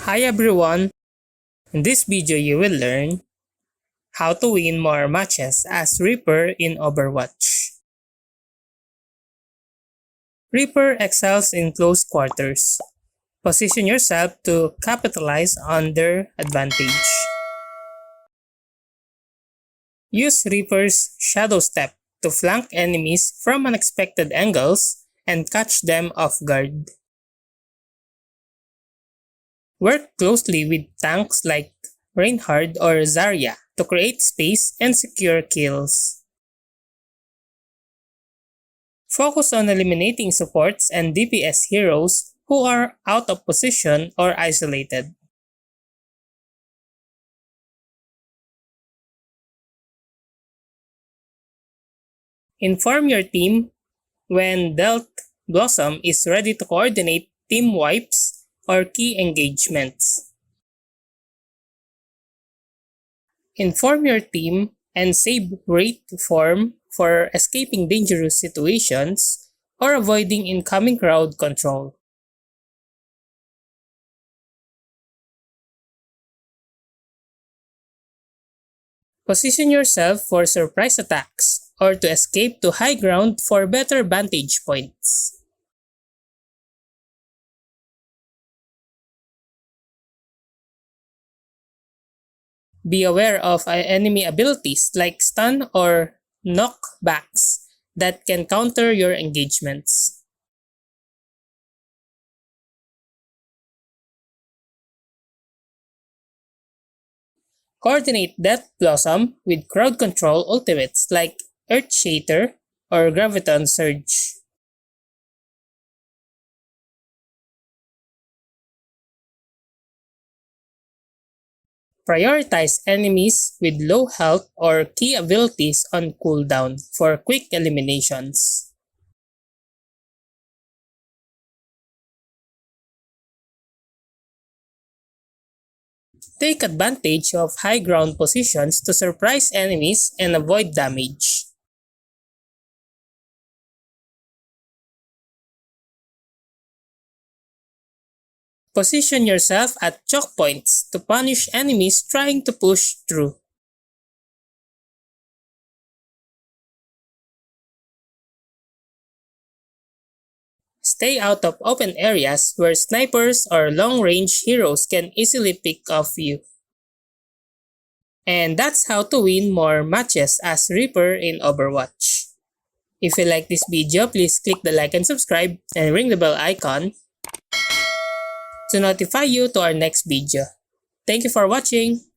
Hi everyone! In this video you will learn how to win more matches as Reaper in Overwatch. Reaper excels in close quarters. Position yourself to capitalize on their advantage. Use Reaper's Shadow Step to flank enemies from unexpected angles and catch them off guard. Work closely with tanks like Reinhardt or Zarya to create space and secure kills. Focus on eliminating supports and DPS heroes who are out of position or isolated. Inform your team when dealt Blossom is ready to coordinate team wipes or key engagements. Inform your team and save rate to form for escaping dangerous situations or avoiding incoming crowd control. Position yourself for surprise attacks or to escape to high ground for better vantage points. Be aware of enemy abilities like stun or knockbacks that can counter your engagements. Coordinate Death Blossom with crowd control ultimates like Earth Shatter or Graviton Surge. Prioritize enemies with low health or key abilities on cooldown for quick eliminations. Take advantage of high ground positions to surprise enemies and avoid damage. Position yourself at choke points to punish enemies trying to push through. Stay out of open areas where snipers or long-range heroes can easily pick off you. And that's how to win more matches as Reaper in Overwatch. If you like this video, please click the like and subscribe and ring the bell icon to notify you to our next video. Thank you for watching!